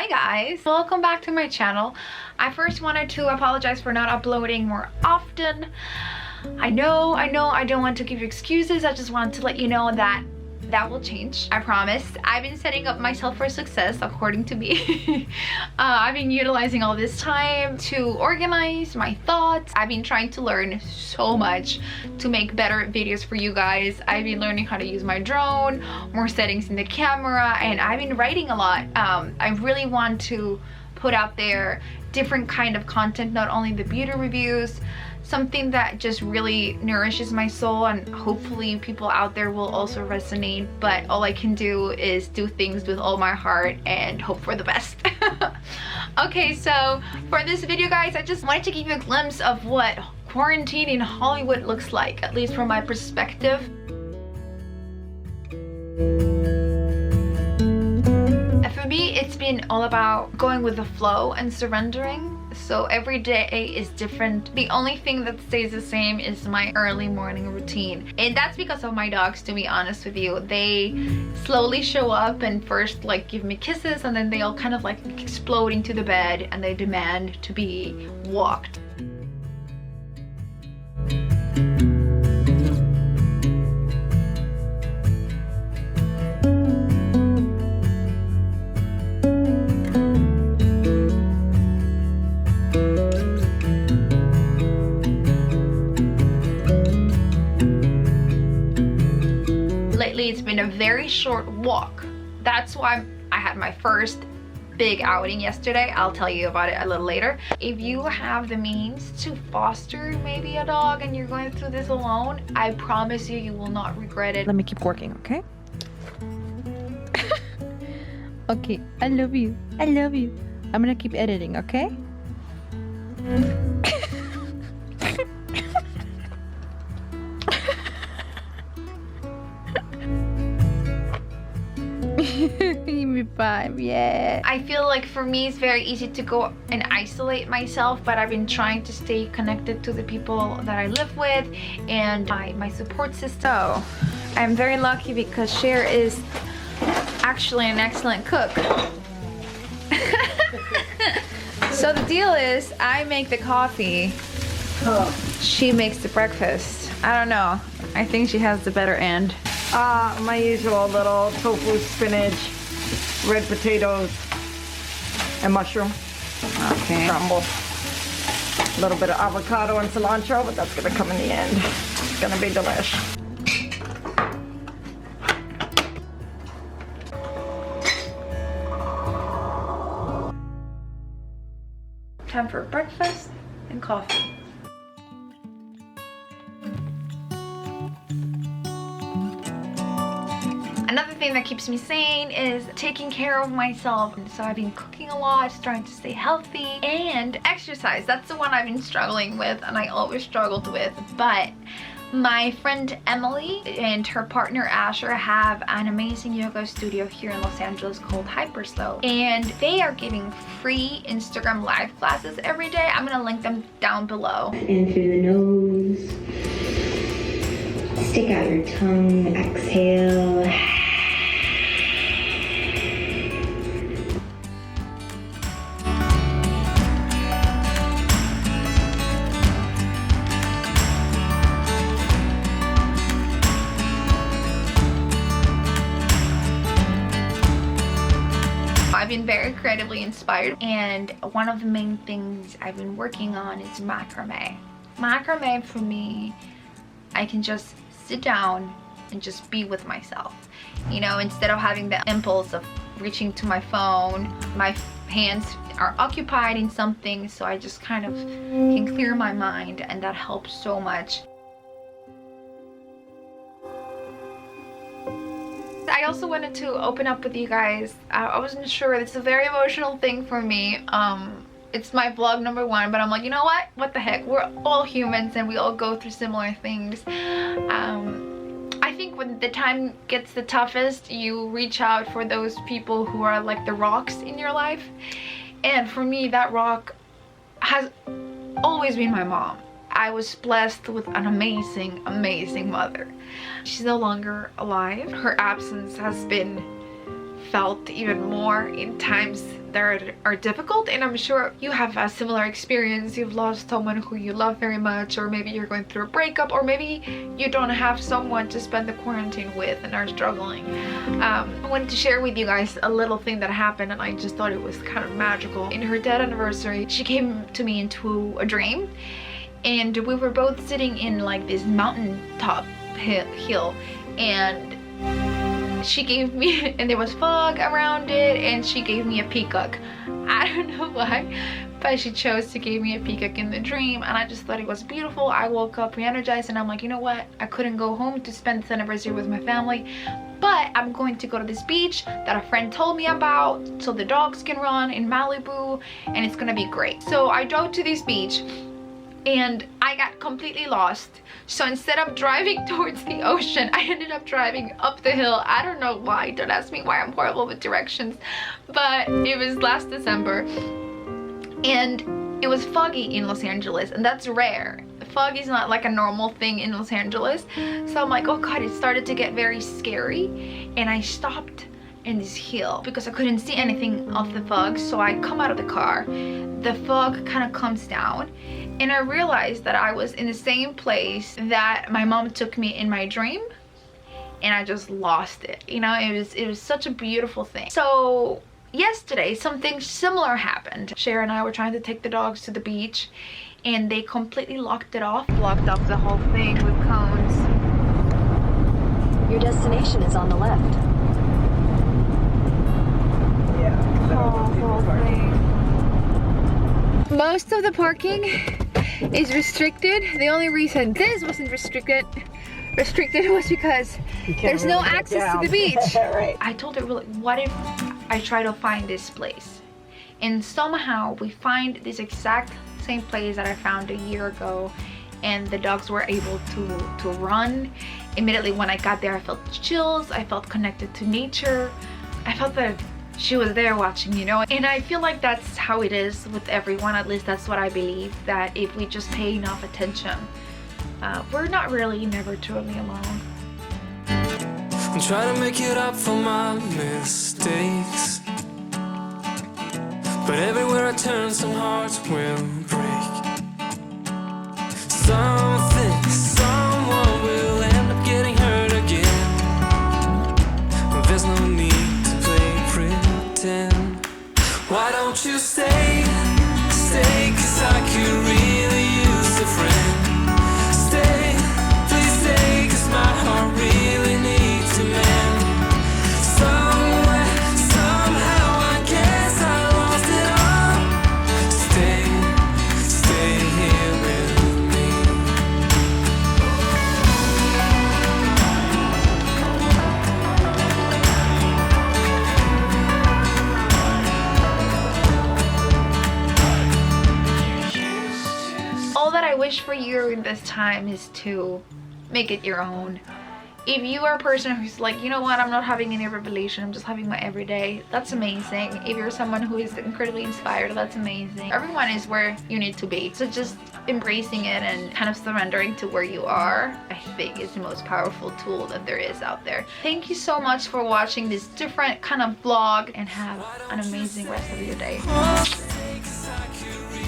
Hi guys, welcome back to my channel. I first wanted to apologize for not uploading more often. I know I don't want to give you excuses. I just wanted to let you know that will change, I promise. I've been setting up myself for success, according to me. I've been utilizing all this time to organize my thoughts. I've been trying to learn so much to make better videos for you guys. I've been learning how to use my drone, more settings in the camera, and I've been writing a lot. I really want to put out there different kind of content, not only the beauty reviews, something that just really nourishes my soul, and hopefully people out there will also resonate. But all I can do is do things with all my heart and hope for the best. Okay, so for this video guys, I just wanted to give you a glimpse of what quarantine in Hollywood looks like, at least from my perspective. For me, it's been all about going with the flow and surrendering. So every day is different. The only thing that stays the same is my early morning routine. And that's because of my dogs, to be honest with you. They slowly show up and first like give me kisses, and then they all kind of like explode into the bed and they demand to be walked. It's been a very short walk. That's why I had my first big outing yesterday. I'll tell you about it a little later. If you have the means to foster maybe a dog and you're going through this alone, I promise you, you will not regret it. Let me keep working, okay? Okay, I love you. I love you. I'm gonna keep editing, okay? Give me 5, yeah. I feel like for me it's very easy to go and isolate myself, but I've been trying to stay connected to the people that I live with and my support system. So I'm very lucky because Cher is actually an excellent cook. So the deal is, I make the coffee, she makes the breakfast. I don't know, I think she has the better end. My usual little tofu, spinach, red potatoes, and mushroom. Okay. Crumble. A little bit of avocado and cilantro, but that's gonna come in the end. It's gonna be delish. Time for breakfast and coffee. Another thing that keeps me sane is taking care of myself. So I've been cooking a lot, trying to stay healthy, and exercise. That's the one I've been struggling with, and I always struggled with. But my friend Emily and her partner Asher have an amazing yoga studio here in Los Angeles called Hyperslow, and they are giving free Instagram live classes every day. I'm gonna link them down below. In through the nose, stick out your tongue, exhale. I've been very creatively inspired, and one of the main things I've been working on is macrame. Macrame for me, I can just sit down and just be with myself. You know, instead of having the impulse of reaching to my phone, my hands are occupied in something, so I just kind of can clear my mind, and that helps so much. I also wanted to open up with you guys. I wasn't sure. It's a very emotional thing for me. It's my vlog number 1, but I'm like, you know what the heck, we're all humans and we all go through similar things. I think when the time gets the toughest, you reach out for those people who are like the rocks in your life, and for me that rock has always been my mom. I was blessed with an amazing mother. She's no longer alive. Her absence has been felt even more in times that are difficult, and I'm sure you have a similar experience. You've lost someone who you love very much, or maybe you're going through a breakup, or maybe you don't have someone to spend the quarantine with and are struggling. I wanted to share with you guys a little thing that happened, and I just thought it was kind of magical. In her dead anniversary, she came to me into a dream, and we were both sitting in like this mountain top hill, and she gave me, and there was fog around it, and she gave me a peacock. I don't know why, but she chose to give me a peacock in the dream, and I just thought it was beautiful. I woke up re-energized, and I'm like, you know what, I couldn't go home to spend this anniversary with my family, but I'm going to go to this beach that a friend told me about so the dogs can run in Malibu, and it's gonna be great. So I drove to this beach, and I got completely lost. So instead of driving towards the ocean, I ended up driving up the hill. I don't know why. Don't ask me why, I'm horrible with directions. But it was last December, and it was foggy in Los Angeles, and that's rare. Fog is not like a normal thing in Los Angeles. So I'm like, oh God, it started to get very scary, and I stopped in this hill because I couldn't see anything of the fog. So I come out of the car, the fog kind of comes down, and I realized that I was in the same place that my mom took me in my dream, and I just lost it. You know, it was such a beautiful thing. So yesterday something similar happened. Cher and I were trying to take the dogs to the beach, and they completely blocked it off, blocked off the whole thing with cones. Your destination is on the left. Most of the parking is restricted. The only reason this wasn't restricted was because there's no access to the beach. Right. I told her, well, what if I try to find this place? And somehow we find this exact same place that I found a year ago, and the dogs were able to run. Immediately when I got there, I felt chills. I felt connected to nature. I felt that she was there watching, you know. And I feel like that's how it is with everyone. At least that's what I believe, that if we just pay enough attention, we're not really never truly alone. I'm trying to make it up for my mistakes, but everywhere I turn some hearts will break. Someone will end up getting hurt again. There's no need to play pretend. Why don't you stay, 'cause I could really use a friend. Stay, please stay, 'cause my heart really needs a man. Somewhere, somehow, I guess I lost it all. Stay here with me. All that I wish for you in this time is to make it your own. If you are a person who's like, you know what, I'm not having any revelation, I'm just having my everyday, that's amazing. If you're someone who is incredibly inspired, that's amazing. Everyone is where you need to be. So just embracing it and kind of surrendering to where you are, I think is the most powerful tool that there is out there. Thank you so much for watching this different kind of vlog, and have an amazing rest of your day. Stay, 'cause I could really